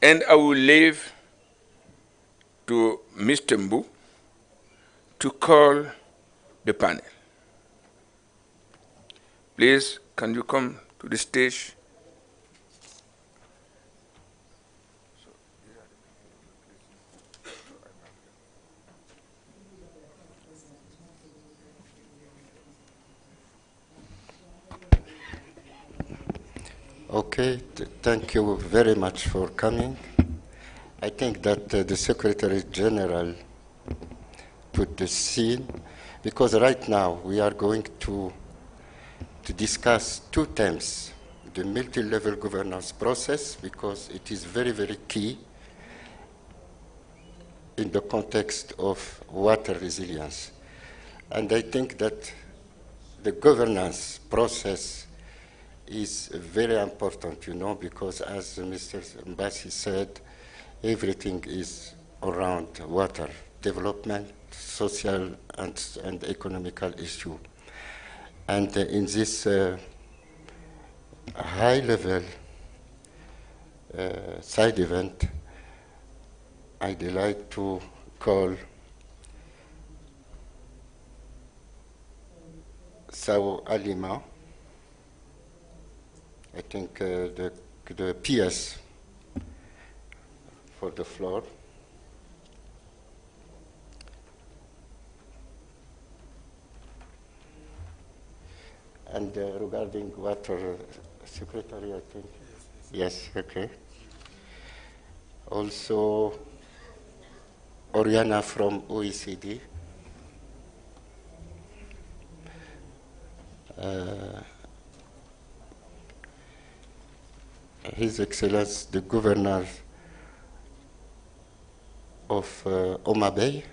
And I will leave to Mr. Mbu to call the panel. Please, can you come to the stage? Okay, thank you very much for coming. I think that the Secretary General put the scene, because right now we are going to discuss two themes: the multi-level governance process, because it is very, very key in the context of water resilience. And I think that the governance process is very important, you know, because as Mr. Mbasi said, everything is around water development, social and economical issue. And in this high-level side event, I'd like to call Sao Alima, I think the PS for the floor. And regarding water secretary, I think. Yes, okay. Also, Oriana from OECD. His Excellency, the Governor of Oma Bay.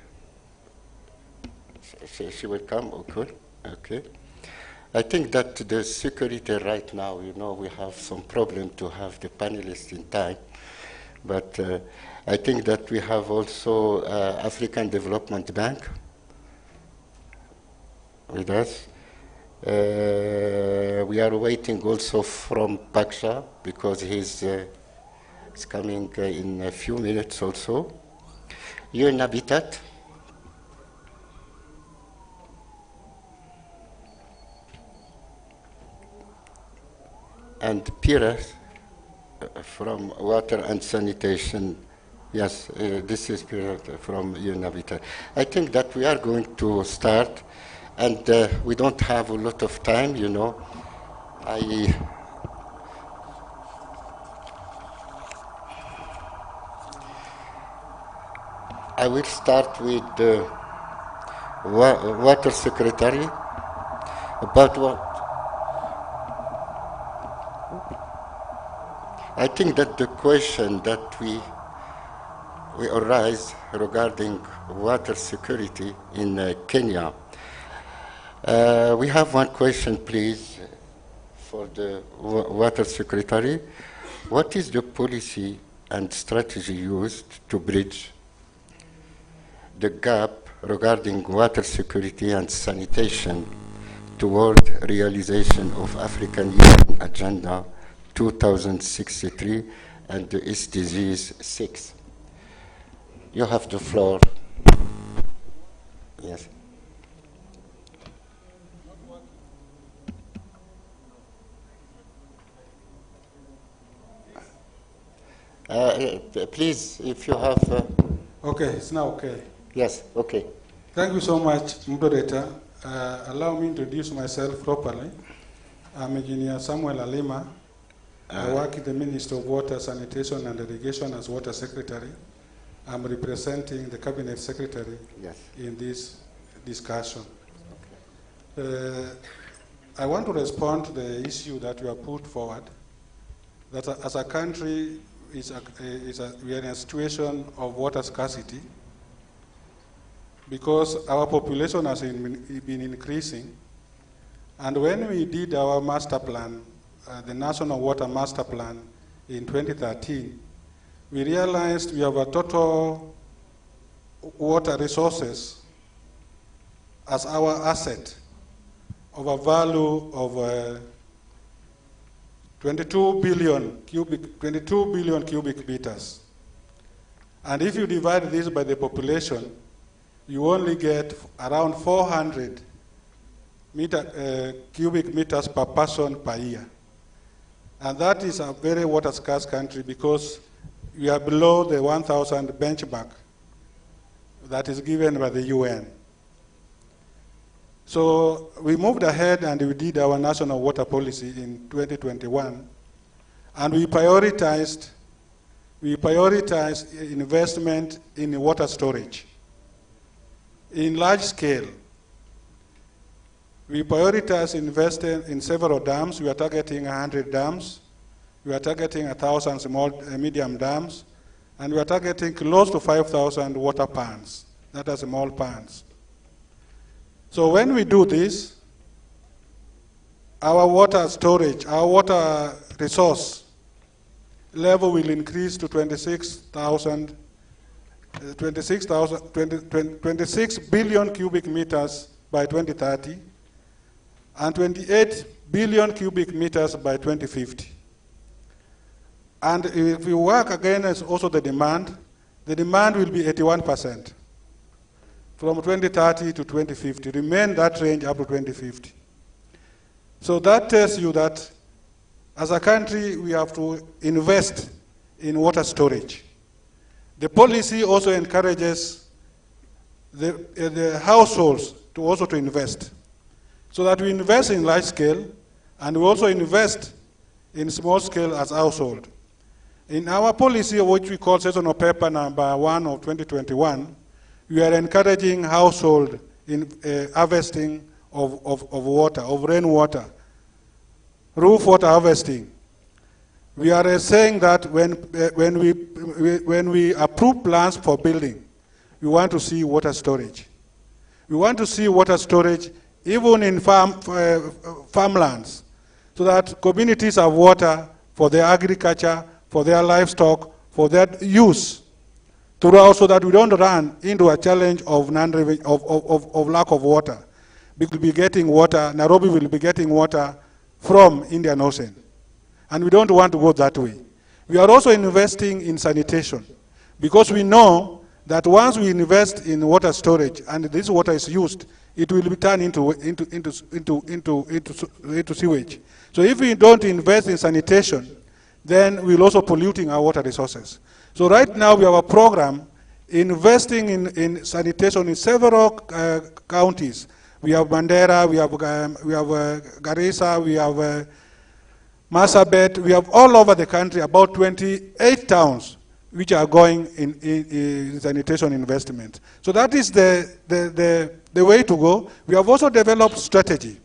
She will come, okay. Okay. I think that the security right now, you know, we have some problem to have the panelists in time, but I think that we have also African Development Bank with us. We are waiting also from Paksha, because he's coming in a few minutes also. UN Habitat. And Pira from Water and Sanitation. Yes, this is Pira from UN Habitat. I think that we are going to start, and we don't have a lot of time, you know. I will start with the Water Secretary about what. I think that the question that we arise regarding water security in Kenya. We have one question, please, for the Water Secretary. What is the policy and strategy used to bridge the gap regarding water security and sanitation toward realization of African Union Agenda 2063 and the SDGs 6? You have the floor. Yes. Please, if you have... Okay, it's now okay. Yes, okay. Thank you so much, moderator. Allow me to introduce myself properly. I'm Engineer Samuel Alima. I work in the Ministry of Water, Sanitation and Irrigation as Water Secretary. I'm representing the Cabinet Secretary in this discussion. Okay. I want to respond to the issue that you have put forward, that as a country, we are in a situation of water scarcity because our population has been increasing. And when we did our master plan, the National Water Master Plan in 2013, we realized we have a total water resources as our asset of a value of 22 billion cubic meters. And if you divide this by the population, you only get around 400 cubic meters per person per year. And that is a very water scarce country because we are below the 1,000 benchmark that is given by the UN. So we moved ahead and we did our national water policy in 2021, and we prioritized investment in water storage in large scale. We prioritize investing in several dams. We are targeting 100 dams. We are targeting 1,000 small, medium dams. And we are targeting close to 5,000 water ponds, that are small ponds. So when we do this, our water storage, our water resource level will increase to 26 billion cubic meters by 2030, and 28 billion cubic meters by 2050. And if we work against also the demand will be 81% from 2030 to 2050, remain that range up to 2050. So that tells you that as a country, we have to invest in water storage. The policy also encourages the households to also to invest, so that we invest in large scale, and we also invest in small scale as household. In our policy, which we call seasonal paper number 1 of 2021, we are encouraging household in harvesting of water, of rainwater, roof water harvesting. We are saying that when we approve plans for building, we want to see water storage. We want to see water storage even in farmlands, so that communities have water for their agriculture, for their livestock, for their use throughout, so that we don't run into a challenge of lack of water. We will be getting water, Nairobi will be getting water from Indian Ocean. And we don't want to go that way. We are also investing in sanitation, because we know that once we invest in water storage and this water is used, it will be turned into sewage. So if we don't invest in sanitation, then we're also polluting our water resources. So right now we have a program investing in sanitation in several counties. We have Mandera, we have Garissa, we have Marsabit, we have all over the country about 28 towns which are going in sanitation investment. So that is the way to go. We have also developed strategy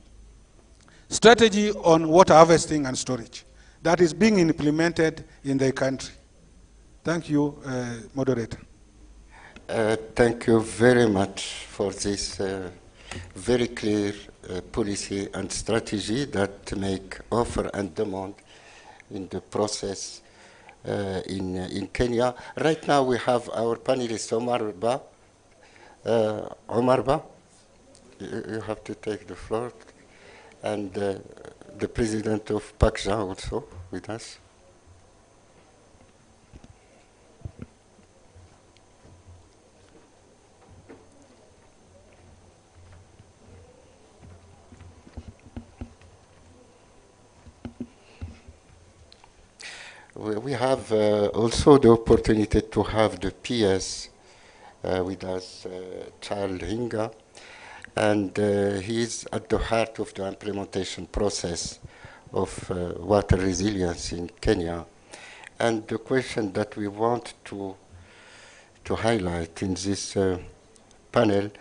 on water harvesting and storage that is being implemented in the country. Thank you, moderator. Thank you very much for this very clear policy and strategy that make offer and demand in the process in Kenya. Right now we have our panelist Omar Ba. Omar Ba, you have to take the floor. And the president of PACJA also with us. We have also the opportunity to have the PS with us, Charles Hinga, and he is at the heart of the implementation process of water resilience in Kenya. And the question that we want to highlight in this panel,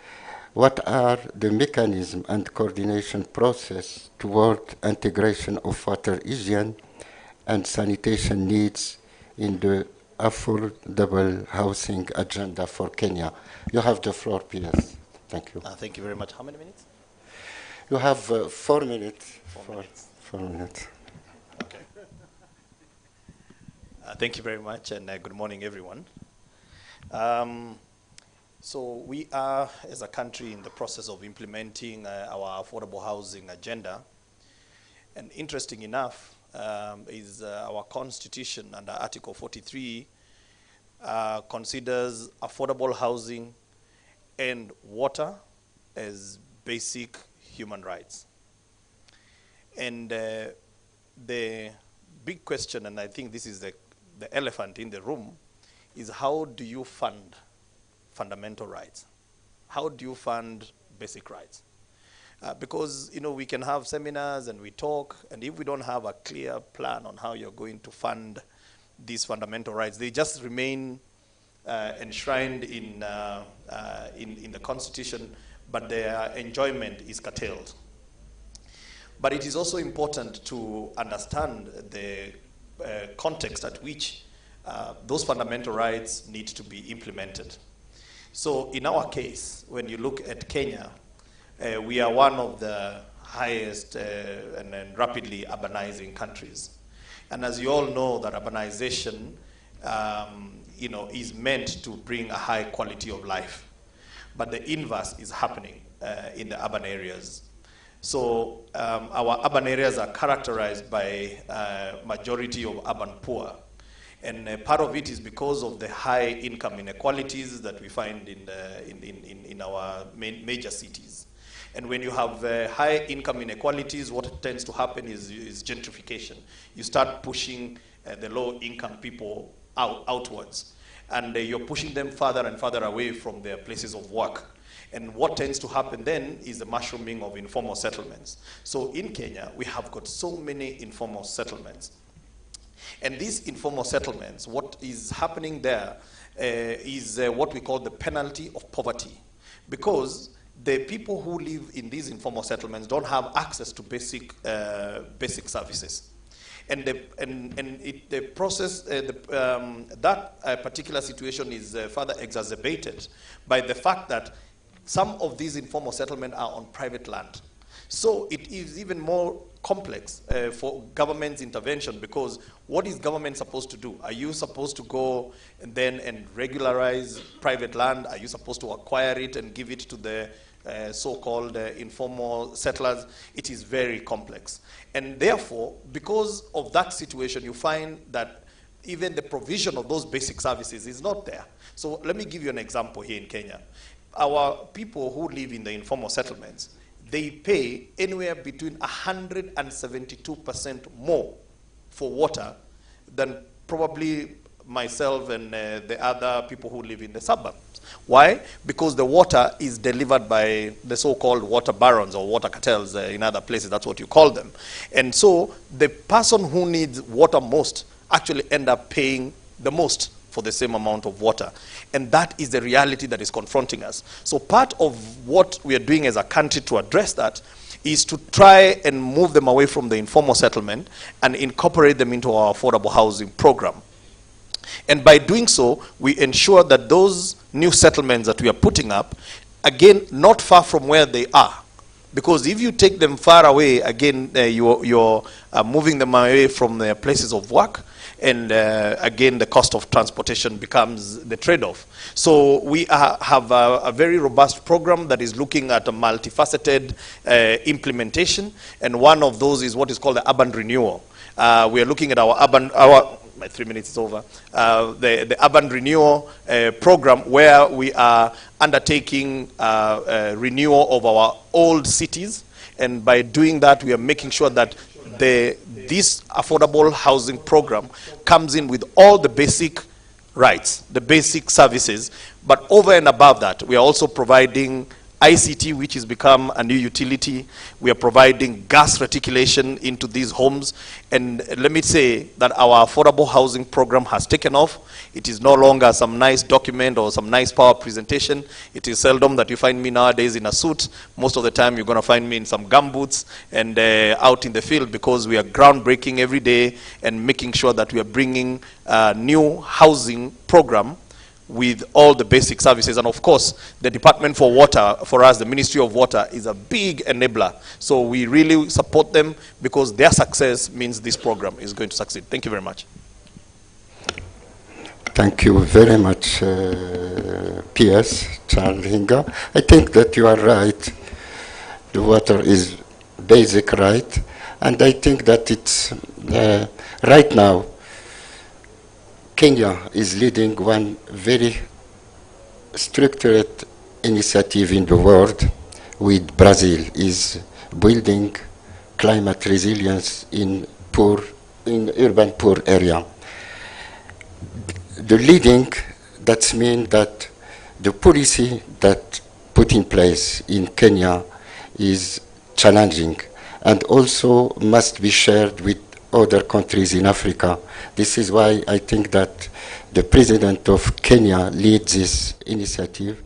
what are the mechanism and coordination process toward integration of water hygiene and sanitation needs in the affordable housing agenda for Kenya? You have the floor, PS. Thank you. Thank you very much. How many minutes? You have 4 minutes. 4 minutes. 4 minutes. Okay. Thank you very much, and good morning, everyone. So we are, as a country, in the process of implementing our affordable housing agenda. And interesting enough, is our constitution under Article 43 considers affordable housing and water as basic human rights. And the big question, and I think this is the elephant in the room, is how do you fund fundamental rights? How do you fund basic rights? Because we can have seminars and we talk, and if we don't have a clear plan on how you're going to fund these fundamental rights, they just remain enshrined in the Constitution, but their enjoyment is curtailed. But it is also important to understand the context at which those fundamental rights need to be implemented. So in our case, when you look at Kenya, we are one of the highest and rapidly urbanizing countries. And as you all know, that urbanization is meant to bring a high quality of life. But the inverse is happening in the urban areas. So our urban areas are characterized by majority of urban poor. And part of it is because of the high income inequalities that we find in our major cities. And when you have high income inequalities, what tends to happen is gentrification. You start pushing the low income people outwards. And you're pushing them further and further away from their places of work. And what tends to happen then is the mushrooming of informal settlements. So in Kenya, we have got so many informal settlements. And these informal settlements, what is happening there is what we call the penalty of poverty. Because the people who live in these informal settlements don't have access to basic services. And the process, that particular situation is further exacerbated by the fact that some of these informal settlements are on private land. So it is even more complex for government's intervention, because what is government supposed to do? Are you supposed to go and regularize private land? Are you supposed to acquire it and give it to the so-called informal settlers? It is very complex. And therefore, because of that situation, you find that even the provision of those basic services is not there. So let me give you an example here in Kenya. Our people who live in the informal settlements, they pay anywhere between 172% more for water than probably myself and the other people who live in the suburbs. Why? Because the water is delivered by the so-called water barons or water cartels in other places. That's what you call them. And so the person who needs water most actually end up paying the most for the same amount of water. And that is the reality that is confronting us. So part of what we are doing as a country to address that is to try and move them away from the informal settlement and incorporate them into our affordable housing program. And by doing so, we ensure that those new settlements that we are putting up, again, not far from where they are. Because if you take them far away, again, you're moving them away from their places of work. And again, the cost of transportation becomes the trade-off. So we have a very robust program that is looking at a multifaceted implementation. And one of those is what is called the urban renewal. We are looking at my 3 minutes is over, the urban renewal program, where we are undertaking renewal of our old cities. And by doing that, we are making sure that this affordable housing program comes in with all the basic rights, the basic services. But over and above that, we are also providing ICT, which has become a new utility. We are providing gas reticulation into these homes. And let me say that our affordable housing program has taken off. It is no longer some nice document or some nice power presentation. It is seldom that you find me nowadays in a suit. Most of the time you're going to find me in some gumboots and out in the field, because we are groundbreaking every day and making sure that we are bringing a new housing program with all the basic services. And of course, the Department for Water, for us, the Ministry of Water, is a big enabler. So we really support them, because their success means this program is going to succeed. Thank you very much. Thank you very much, PS Charles Hinga. I think that you are right. The water is basic right, And I think that it's right now, Kenya is leading one very structured initiative in the world with Brazil, is building climate resilience in urban poor area. The leading, that means that the policy that put in place in Kenya is challenging and also must be shared with other countries in Africa. This is why I think that the president of Kenya leads this initiative,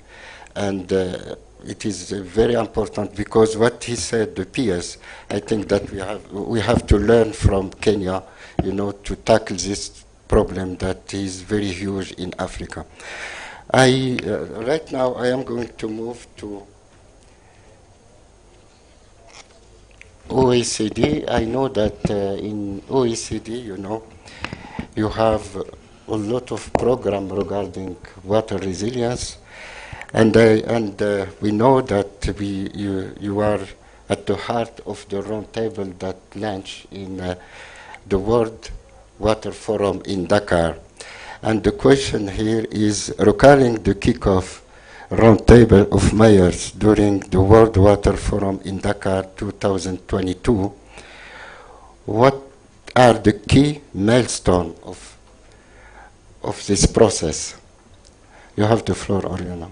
and it is very important because what he said, the peers, I think that we have to learn from Kenya, to tackle this problem that is very huge in Africa. Right now I am going to move to OECD. I know that in OECD, you have a lot of program regarding water resilience, and we know that you are at the heart of the roundtable that launched in the World Water Forum in Dakar. And the question here is, recalling the kickoff roundtable of mayors during the World Water Forum in Dakar 2022, what are the key milestones of this process? You have the floor, Oriana.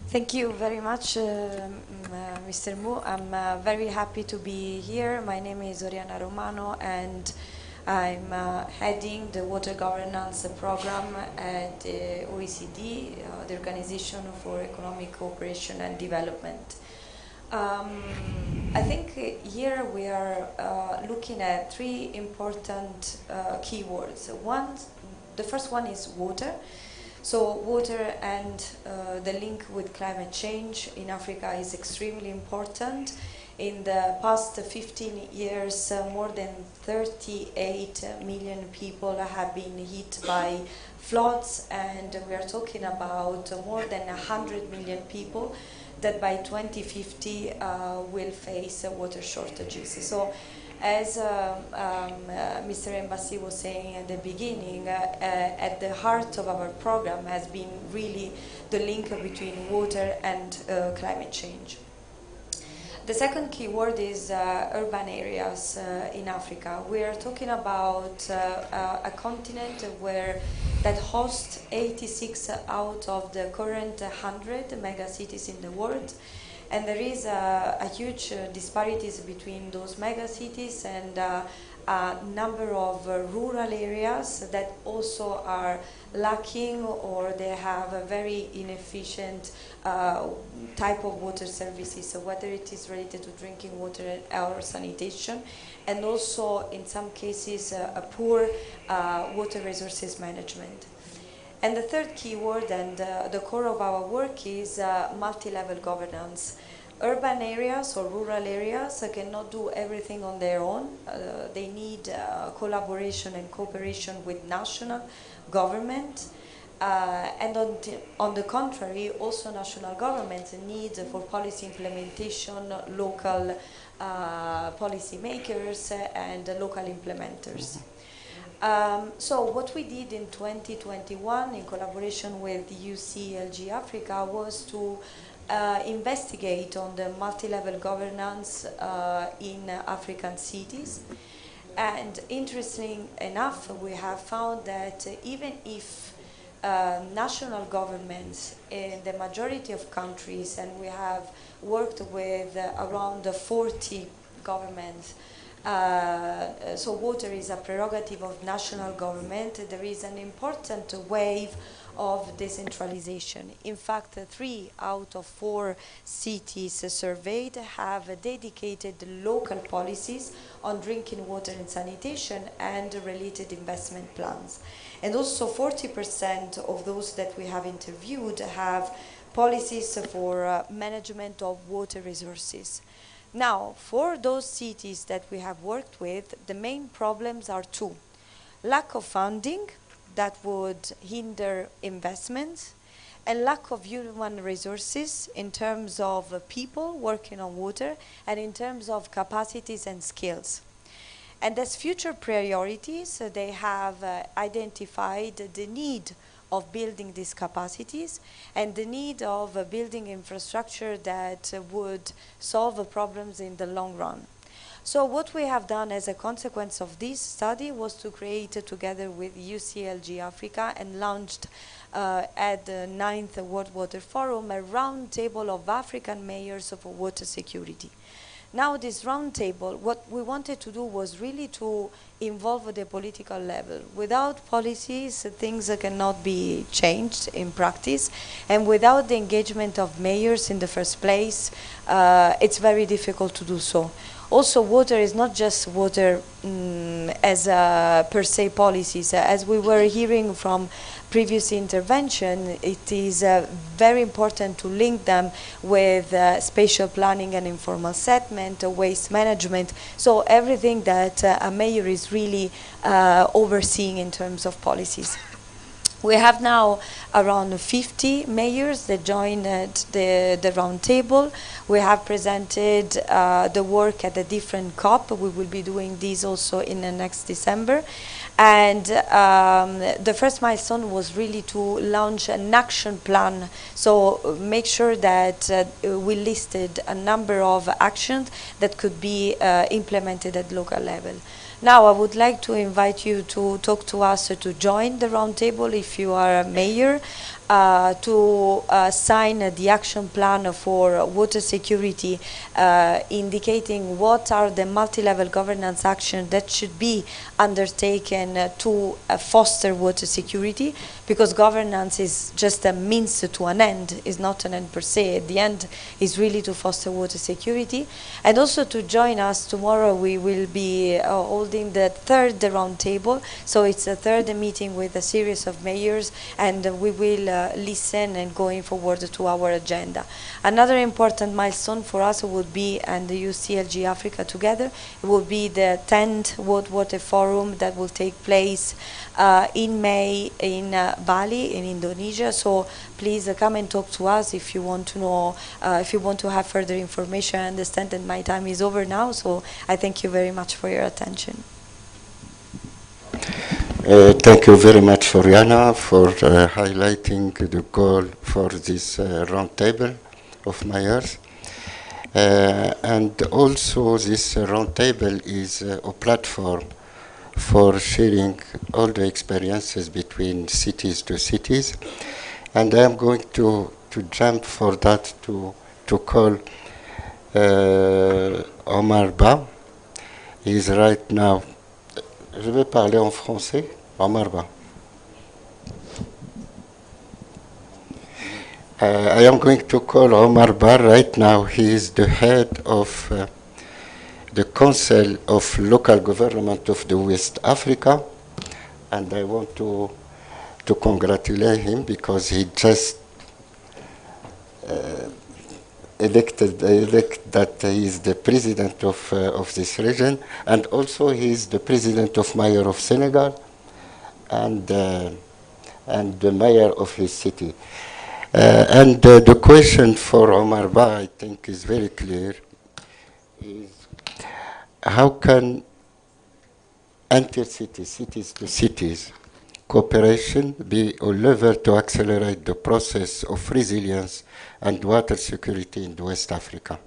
Thank you very much, Mr. Mu. I'm very happy to be here. My name is Oriana Romano, and I'm heading the water governance program at OECD, the Organization for Economic Cooperation and Development. I think here we are looking at three important keywords. The first one is water. So water and the link with climate change in Africa is extremely important. In the past 15 years, more than 38 million people have been hit by floods, and we are talking about more than 100 million people that by 2050 will face water shortages. So as Mr. Embassy was saying at the beginning, at the heart of our program has been really the link between water and climate change. The second keyword is urban areas in Africa. We are talking about a continent that hosts 86 out of the current 100 megacities in the world. And there is a huge disparities between those megacities and a number of rural areas that also are lacking, or they have a very inefficient type of water services, so whether it is related to drinking water or sanitation, and also in some cases a poor water resources management. And the third keyword and the core of our work is multi-level governance. Urban areas or rural areas cannot do everything on their own. They need collaboration and cooperation with national government. And on the contrary, also national governments need for policy implementation local policy makers and local implementers. So what we did in 2021 in collaboration with UCLG Africa was to investigate on the multi-level governance in African cities. And interesting enough, we have found that even if national governments in the majority of countries, and we have worked with around 40 governments, so water is a prerogative of national government. There is an important wave of decentralization. In fact, 3 out of 4 cities surveyed have dedicated local policies on drinking water and sanitation and related investment plans. And also 40% of those that we have interviewed have policies for management of water resources. Now, for those cities that we have worked with, the main problems are 2. Lack of funding that would hinder investments, and lack of human resources in terms of people working on water and in terms of capacities and skills. And as future priorities, they have identified the need of building these capacities and the need of building infrastructure that would solve the problems in the long run. So what we have done as a consequence of this study was to create, together with UCLG Africa, and launched at the 9th World Water Forum, a round table of African mayors of water security. Now this roundtable, what we wanted to do was really to involve the political level. Without policies, things cannot be changed in practice, and without the engagement of mayors in the first place, it's very difficult to do so. Also, water is not just water as per se policies. As we were hearing from previous intervention, it is very important to link them with spatial planning and informal settlement, waste management, so everything that a mayor is really overseeing in terms of policies. We have now around 50 mayors that joined the round table. We have presented the work at a different COP. We will be doing this also in the next December. And the first milestone was really to launch an action plan. So make sure that we listed a number of actions that could be implemented at local level. Now, I would like to invite you to talk to us, to join the roundtable if you are a mayor, to sign the action plan for water security, indicating what are the multi-level governance actions that should be undertaken to foster water security, because governance is just a means to an end, is not an end per se. The end is really to foster water security. And also to join us tomorrow, we will be holding the third roundtable. So it's a third meeting with a series of mayors, and we will listen and going forward to our agenda. Another important milestone for us would be, and the UCLG Africa together, it will be the 10th World Water Forum that will take place in May in Bali, in Indonesia. So please come and talk to us if you want to know, if you want to have further information. I understand that my time is over now, so I thank you very much for your attention. Thank you very much, Floriana, for highlighting the goal for this roundtable of mayors. And also this roundtable is a platform for sharing all the experiences between cities to cities. And I am going to jump for that to call Omar Ba. He is right now. Je vais parler en français. Omar Ba. I am going to call Omar Ba right now. He is the head of the Council of Local Government of the West Africa, and I want to congratulate him because he just elected that he is the president of this region, and also he is the president of Mayor of Senegal, and the mayor of his city. And the question for Omar Ba, I think, is very clear, is how can intercity, cities to cities, cooperation be a lever to accelerate the process of resilience and water security in West Africa?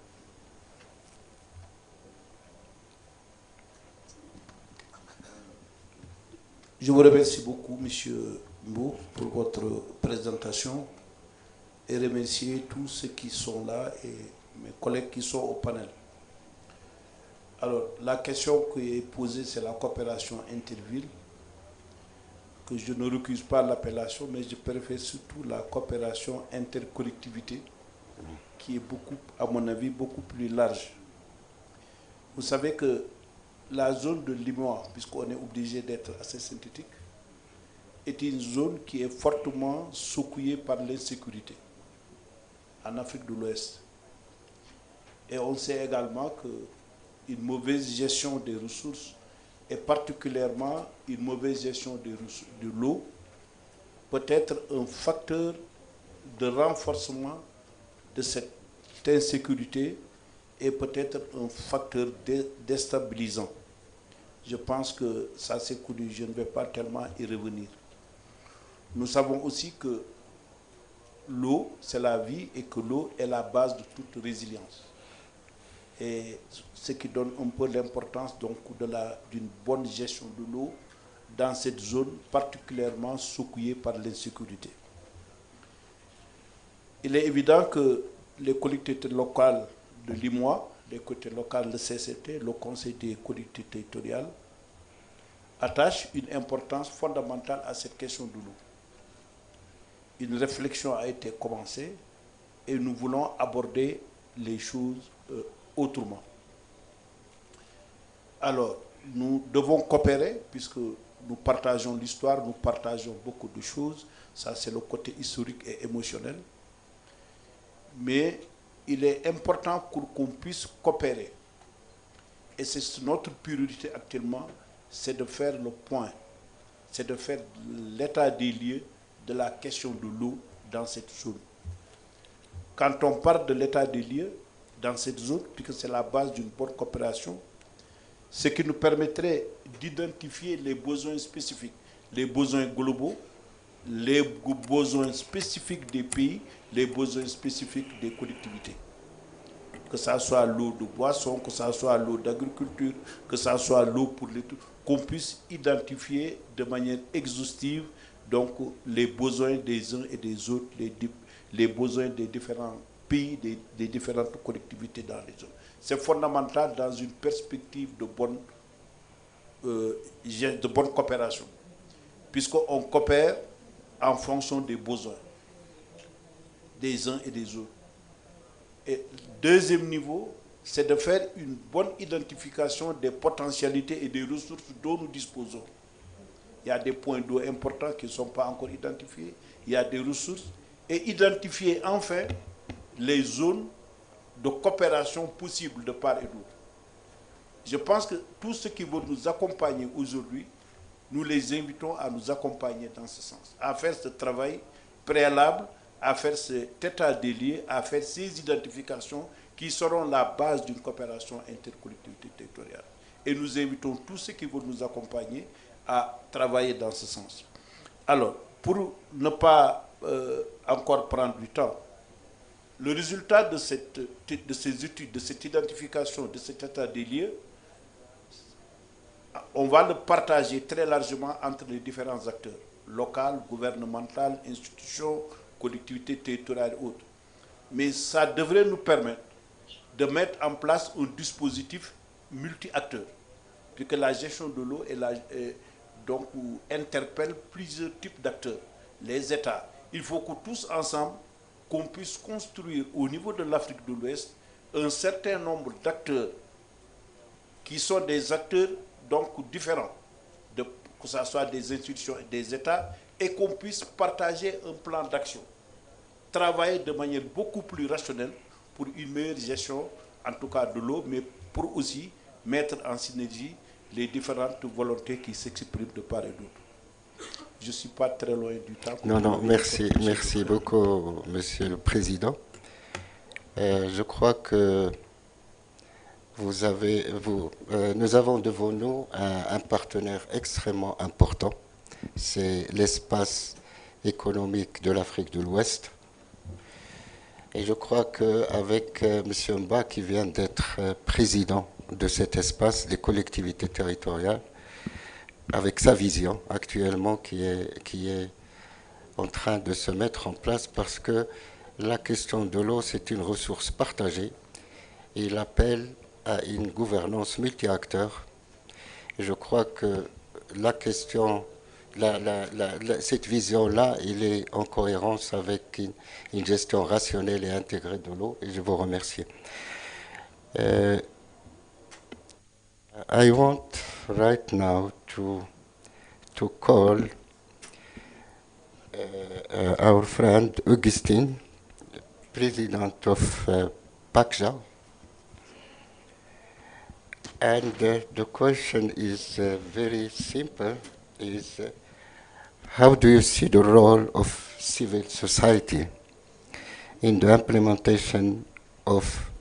Je vous remercie beaucoup, Monsieur Mbou, pour votre présentation et remercier tous ceux qui sont là et mes collègues qui sont au panel. Alors, la question qui est posée, c'est la coopération interville, que je ne recuse pas l'appellation, mais je préfère surtout la coopération intercollectivité, qui est beaucoup, à mon avis, beaucoup plus large. Vous savez que la zone de Limois, puisqu'on est obligé d'être assez synthétique, est une zone qui est fortement secouée par l'insécurité en Afrique de l'Ouest. Et on sait également qu'une mauvaise gestion des ressources, et particulièrement une mauvaise gestion de l'eau, peut être un facteur de renforcement de cette insécurité et peut être un facteur déstabilisant. Je pense que ça s'est connu, je ne vais pas tellement y revenir. Nous savons aussi que l'eau, c'est la vie et que l'eau est la base de toute résilience. Et ce qui donne un peu l'importance d'une bonne gestion de l'eau dans cette zone particulièrement secouée par l'insécurité. Il est évident que les collectivités locales de l'IMOA, les collectivités locales de CCT, le Conseil des collectivités territoriales, attachent une importance fondamentale à cette question de l'eau. Une réflexion a été commencée et nous voulons aborder les choses autrement. Alors, nous devons coopérer puisque nous partageons l'histoire, nous partageons beaucoup de choses. Ça, c'est le côté historique et émotionnel. Mais il est important qu'on puisse coopérer. Et c'est notre priorité actuellement, c'est de faire le point, c'est de faire l'état des lieux de la question de l'eau dans cette zone. Quand on parle de l'état des lieux dans cette zone, puisque c'est la base d'une bonne coopération, ce qui nous permettrait d'identifier les besoins spécifiques, les besoins globaux, les besoins spécifiques des pays, les besoins spécifiques des collectivités. Que ça soit l'eau de boisson, que ça soit l'eau d'agriculture, que ça soit l'eau pour les tout, qu'on puisse identifier de manière exhaustive donc les besoins des uns et des autres, les besoins des différents pays, des différentes collectivités dans les zones. C'est fondamental dans une perspective de bonne coopération, puisqu'on coopère en fonction des besoins des uns et des autres. Et deuxième niveau, c'est de faire une bonne identification des potentialités et des ressources dont nous disposons. Il y a des points d'eau importants qui ne sont pas encore identifiés, il y a des ressources, et identifier enfin les zones de coopération possibles de part et d'autre. Je pense que tous ceux qui vont nous accompagner aujourd'hui, nous les invitons à nous accompagner dans ce sens, à faire ce travail préalable, à faire cet état des lieux, à faire ces identifications qui seront la base d'une coopération intercollectivité territoriale. Et nous invitons tous ceux qui vont nous accompagner à travailler dans ce sens. Alors, pour ne pas encore prendre du temps, le résultat de ces études, de cette identification, de cet état des lieux, on va le partager très largement entre les différents acteurs, locaux, gouvernementaux, institutions, collectivités territoriales et autres. Mais ça devrait nous permettre de mettre en place un dispositif multi-acteurs, puisque la gestion de l'eau donc interpelle plusieurs types d'acteurs, les États. Il faut que tous ensemble, qu'on puisse construire au niveau de l'Afrique de l'Ouest un certain nombre d'acteurs qui sont des acteurs donc différents, que ce soit des institutions et des États, et qu'on puisse partager un plan d'action, travailler de manière beaucoup plus rationnelle pour une meilleure gestion, en tout cas de l'eau, mais pour aussi mettre en synergie les différentes volontés qui s'expriment de part et d'autre. Je ne suis pas très loin du temps. Non, merci beaucoup, Monsieur le Président. Je crois que nous avons devant nous un partenaire extrêmement important. C'est l'espace économique de l'Afrique de l'Ouest. Et je crois qu'avec M. Mba, qui vient d'être président de cet espace des collectivités territoriales, avec sa vision actuellement qui est en train de se mettre en place, parce que la question de l'eau, c'est une ressource partagée. Et il appelle à une gouvernance multi-acteurs. Et je crois que la question, cette vision-là, il est en cohérence avec une gestion rationnelle et intégrée de l'eau. Et je vous remercie. I want right now to call our friend Augustine, president of PACJA. And the question is very simple, is how do you see the role of civil society in the implementation of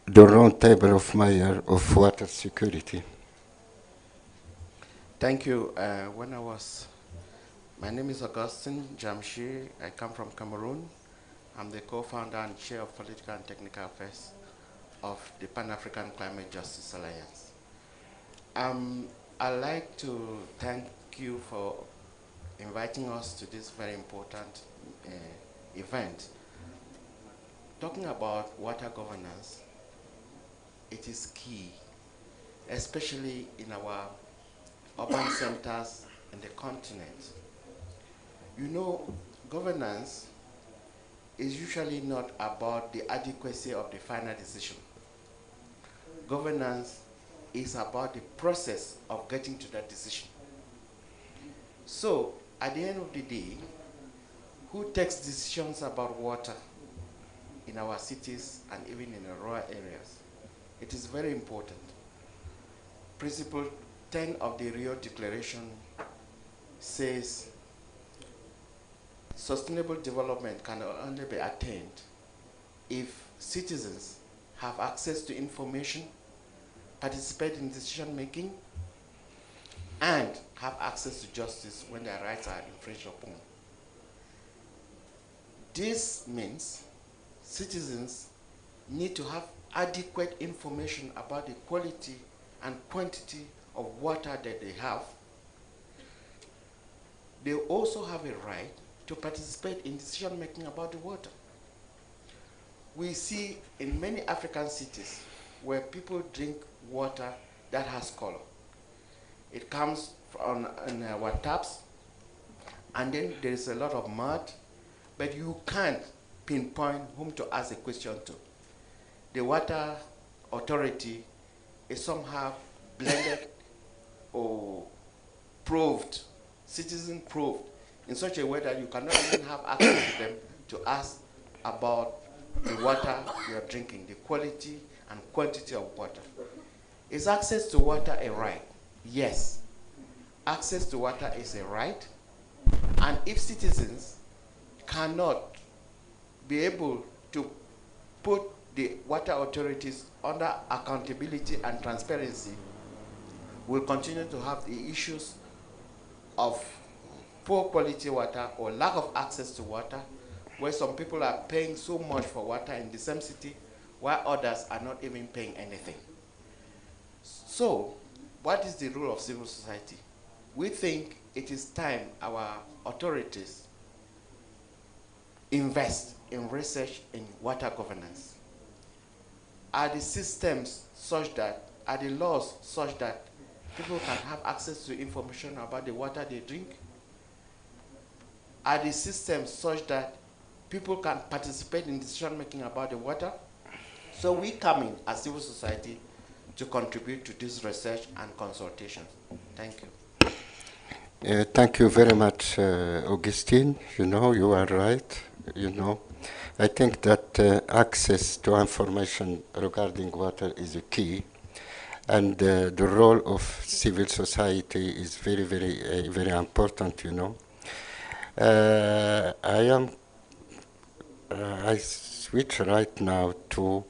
the round table of mayor of water security? Thank you. My name is Augustine Jamshi. I come from Cameroon. I'm the co-founder and chair of political and technical affairs of the Pan-African Climate Justice Alliance. I'd like to thank you for inviting us to this very important event. Talking about water governance, it is key, especially in our urban centers in the continent. You know, governance is usually not about the adequacy of the final decision. Governance is about the process of getting to that decision. So, at the end of the day, who takes decisions about water in our cities and even in the rural areas? It is very important. Principle 10 of the Rio Declaration says sustainable development can only be attained if citizens have access to information, participate in decision making, and have access to justice when their rights are infringed upon. This means citizens need to have adequate information about the quality and quantity of water that they have. They also have a right to participate in decision making about the water. We see in many African cities where people drink water that has color. It comes from our taps, and then there is a lot of mud, but you can't pinpoint whom to ask a question to. The water authority is somehow blended or proved, citizen proved, in such a way that you cannot even have access to them to ask about the water you are drinking, the quality and quantity of water. Is access to water a right? Yes. Access to water is a right, and if citizens cannot be able to put the water authorities under accountability and transparency, we'll continue to have the issues of poor quality water or lack of access to water, where some people are paying so much for water in the same city, while others are not even paying anything. So, what is the role of civil society? We think it is time our authorities invest in research in water governance. Are the systems such that, are the laws such that people can have access to information about the water they drink? Are the systems such that people can participate in decision making about the water? So we come in as civil society to contribute to this research and consultation. Thank you. Thank you very much, Augustine. You know, you are right. You know, I think that access to information regarding water is a key, and the role of civil society is very, very, very important. You know, I switch right now to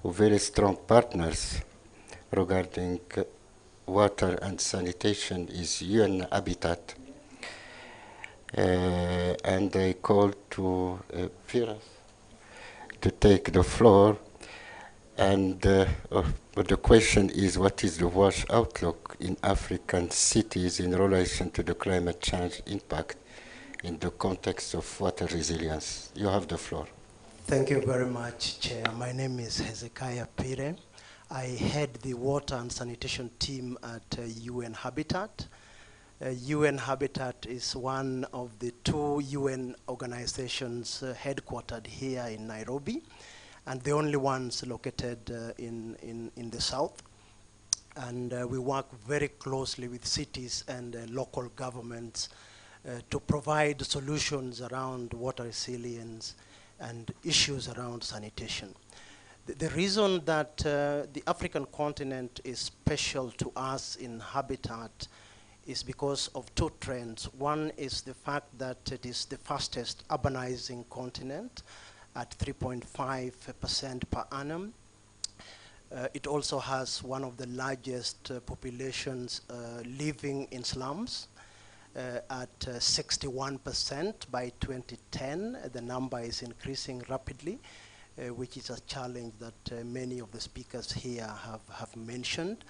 very strong partners regarding water and sanitation is UN Habitat. And I call to Firas to take the floor. And but the question is, what is the WASH outlook in African cities in relation to the climate change impact in the context of water resilience? You have the floor. Thank you very much, Chair. My name is Hezekiah Pire. I head the water and sanitation team at UN Habitat. UN Habitat is one of the two UN organizations headquartered here in Nairobi, and the only ones located in the south. And we work very closely with cities and local governments to provide solutions around water resilience and issues around sanitation. The reason that the African continent is special to us in Habitat is because of two trends. One is the fact that it is the fastest urbanizing continent at 3.5% per annum. It also has one of the largest populations living in slums at 61% by 2010. The number is increasing rapidly, which is a challenge that many of the speakers here have mentioned.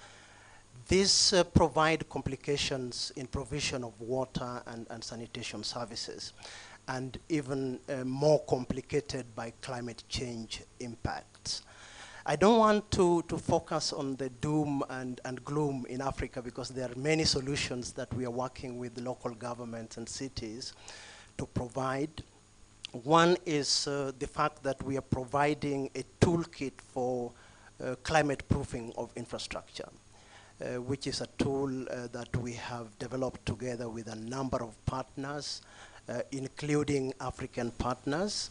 This provide complications in provision of water and sanitation services, and even more complicated by climate change impacts. I don't want to focus on the doom and gloom in Africa, because there are many solutions that we are working with local governments and cities to provide. One is the fact that we are providing a toolkit for climate proofing of infrastructure, which is a tool that we have developed together with a number of partners, including African partners.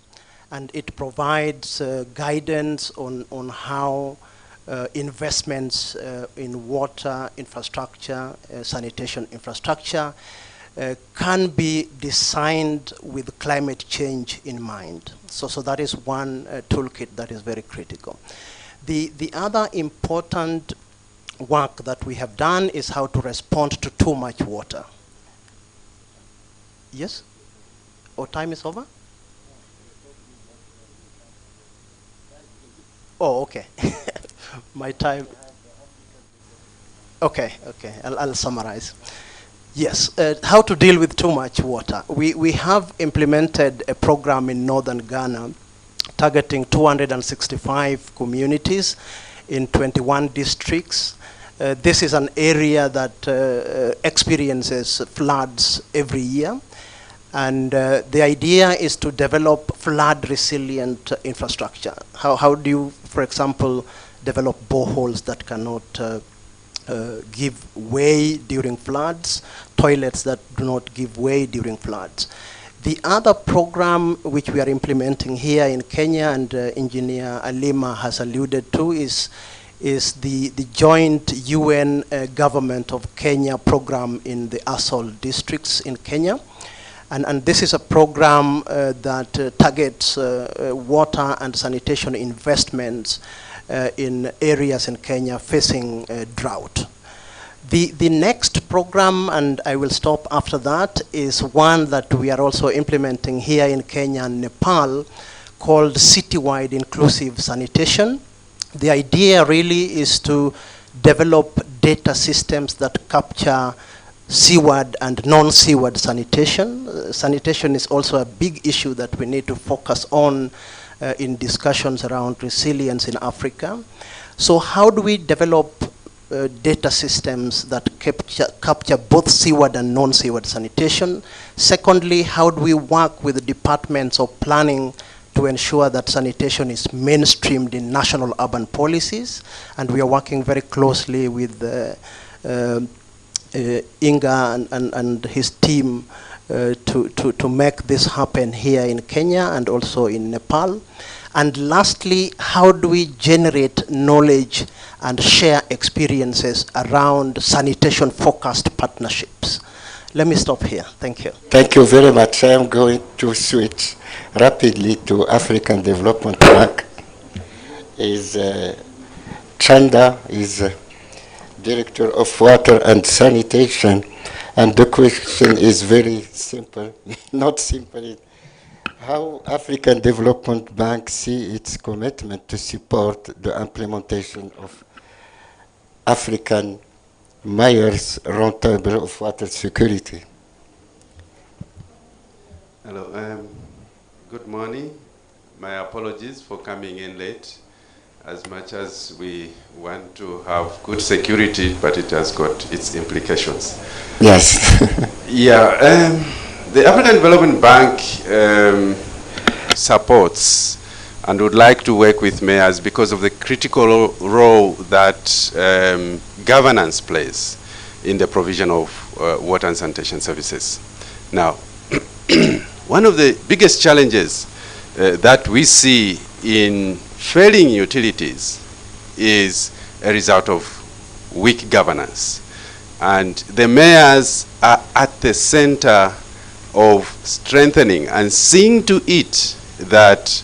And it provides guidance on how investments in water infrastructure, sanitation infrastructure, can be designed with climate change in mind. So that is one toolkit that is very critical. The other important work that we have done is how to respond to too much water. Yes? Or time is over? Oh, okay. My time. Okay, I'll summarize. Yes, how to deal with too much water. We have implemented a program in northern Ghana targeting 265 communities in 21 districts. This is an area that experiences floods every year. And the idea is to develop flood-resilient infrastructure. How do you, for example, develop boreholes that cannot give way during floods, toilets that do not give way during floods? The other program which we are implementing here in Kenya, and Engineer Alima has alluded to, is the joint UN government of Kenya program in the ASOL districts in Kenya. And this is a program that targets water and sanitation investments in areas in Kenya facing drought. The next program, and I will stop after that, is one that we are also implementing here in Kenya and Nepal, called Citywide Inclusive Sanitation. The idea really is to develop data systems that capture seaward and non-seaward sanitation. Sanitation is also a big issue that we need to focus on in discussions around resilience in Africa. So how do we develop data systems that capture both seaward and non-seaward sanitation? Secondly, how do we work with the departments of planning to ensure that sanitation is mainstreamed in national urban policies? And we are working very closely with Inga and his team to make this happen here in Kenya and also in Nepal. And lastly, how do we generate knowledge and share experiences around sanitation-focused partnerships? Let me stop here. Thank you. Thank you very much. I am going to switch rapidly to African Development Bank. Chanda is Director of Water and Sanitation, and the question is very simple, not simple. How African Development Bank see its commitment to support the implementation of African Mayors Roundtable of Water Security? Hello, good morning. My apologies for coming in late. As much as we want to have good security, but it has got its implications. Yes. Yeah, the African Development Bank supports and would like to work with mayors because of the critical role that governance plays in the provision of water and sanitation services. Now, one of the biggest challenges that we see in failing utilities is a result of weak governance. And the mayors are at the center of strengthening and seeing to it that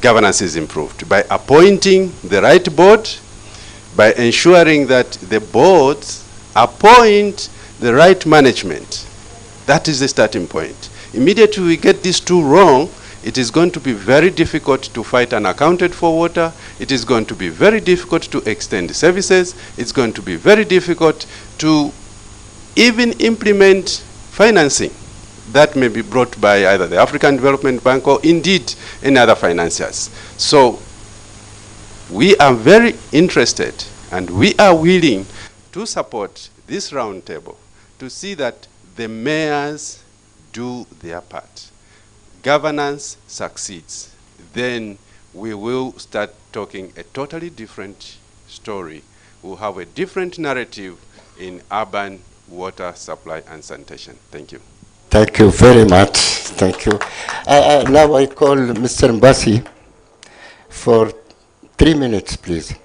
governance is improved by appointing the right board, by ensuring that the boards appoint the right management. That is the starting point. Immediately we get these two wrong, it is going to be very difficult to fight unaccounted for water. It is going to be very difficult to extend services. It's going to be very difficult to even implement financing that may be brought by either the African Development Bank or indeed any other financiers. So we are very interested and we are willing to support this roundtable to see that the mayors do their part. Governance succeeds, then we will start talking a totally different story. We'll have a different narrative in urban water supply and sanitation. Thank you. Thank you very much. Thank you. Now I call Mr. Mbasi for 3 minutes, please,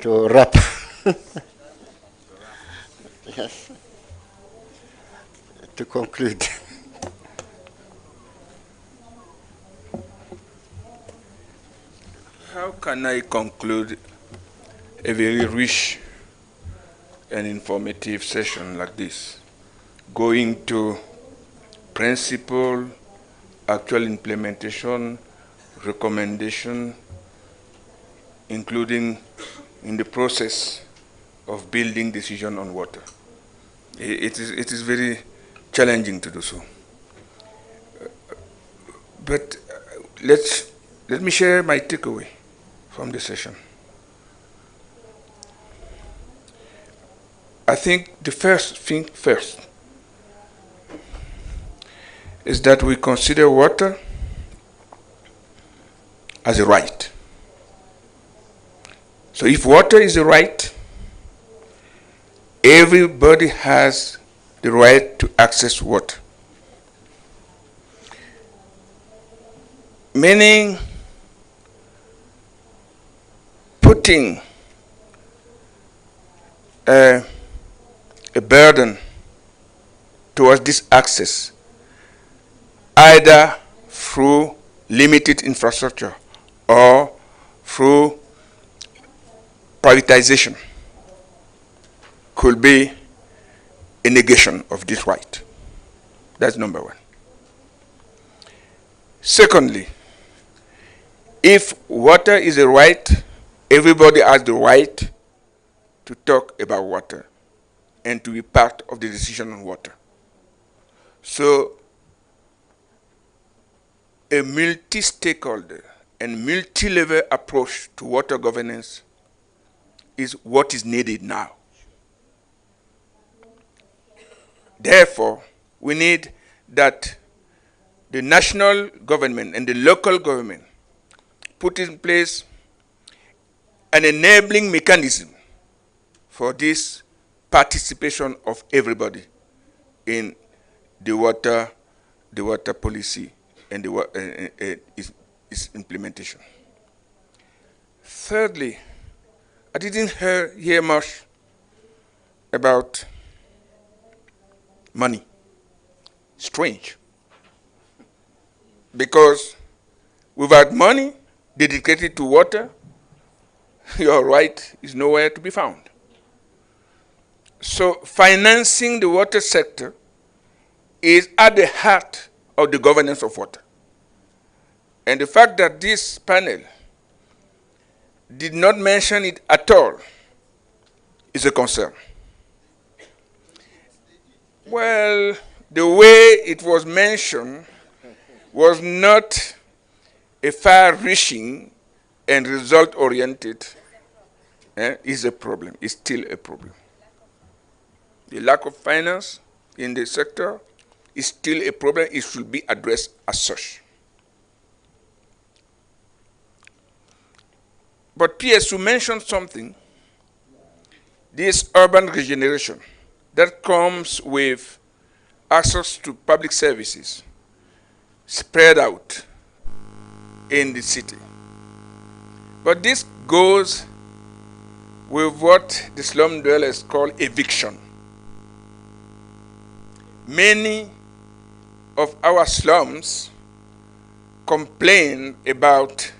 to wrap. Yes. To conclude. How can I conclude a very rich and informative session like this? Going to principle, actual implementation, recommendation, including in the process of building decision on water. It is very challenging to do so. But let me share my takeaway from the session. I think the first thing first is that we consider water as a right. So if water is a right, everybody has the right to access water. Meaning putting a burden towards this access, either through limited infrastructure or through privatization, could be a negation of this right. That's number one. Secondly, if water is a right, everybody has the right to talk about water and to be part of the decision on water. So a multi-stakeholder and multi-level approach to water governance is what is needed now. Therefore, we need that the national government and the local government put in place an enabling mechanism for this participation of everybody in the water policy and its implementation. Thirdly, I didn't hear much about money. Strange. Because without money dedicated to water, your right is nowhere to be found. So financing the water sector is at the heart of the governance of water. And the fact that this panel did not mention it at all is a concern. Well, the way it was mentioned was not a far-reaching and result-oriented, is a problem, is still a problem. The lack of finance in the sector is still a problem. It should be addressed as such. But PSU mentioned something, this urban regeneration that comes with access to public services spread out in the city. But this goes with what the slum dwellers call eviction. Many of our slums complain about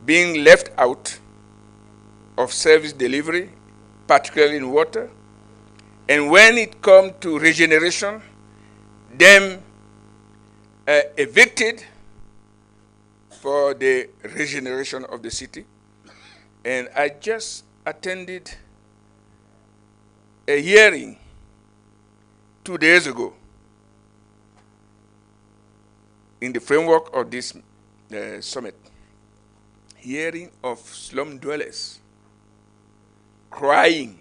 being left out of service delivery, particularly in water. And when it comes to regeneration, them evicted for the regeneration of the city. And I just attended a hearing 2 days ago in the framework of this summit. Hearing of slum dwellers crying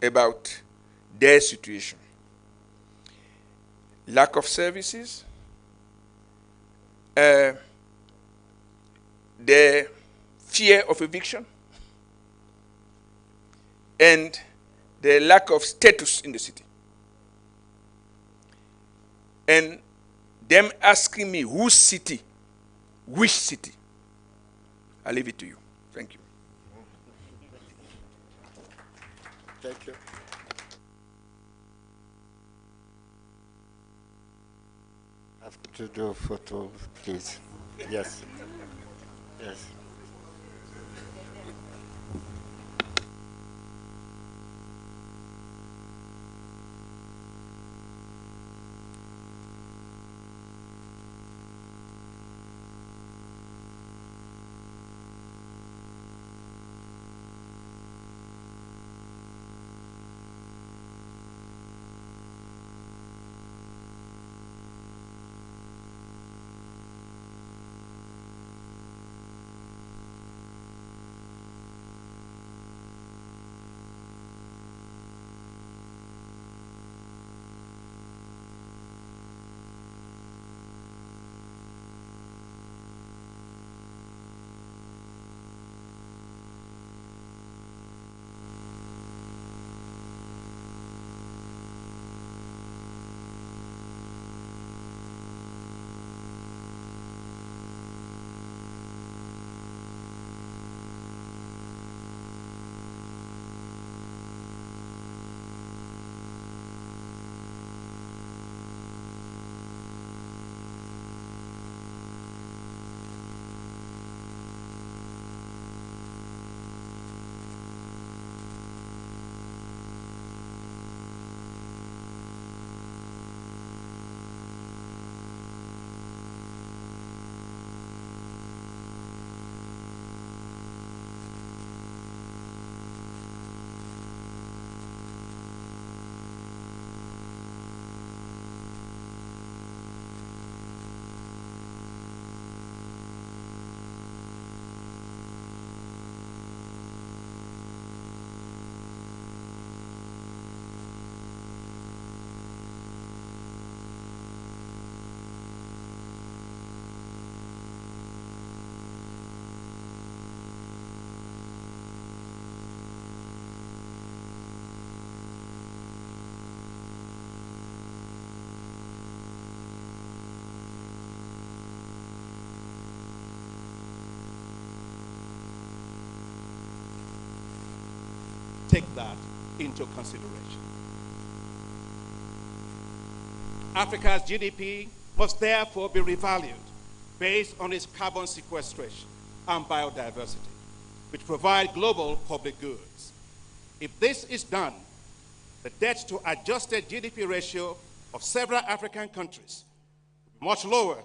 about their situation. Lack of services, the fear of eviction, and the lack of status in the city. And them asking me, whose city, which city? I leave it to you. Thank you. Thank you. Have to do a photo, please. Yes. Yes. Take that into consideration. Africa's GDP must therefore be revalued based on its carbon sequestration and biodiversity, which provide global public goods. If this is done, the debt to adjusted GDP ratio of several African countries will be much lower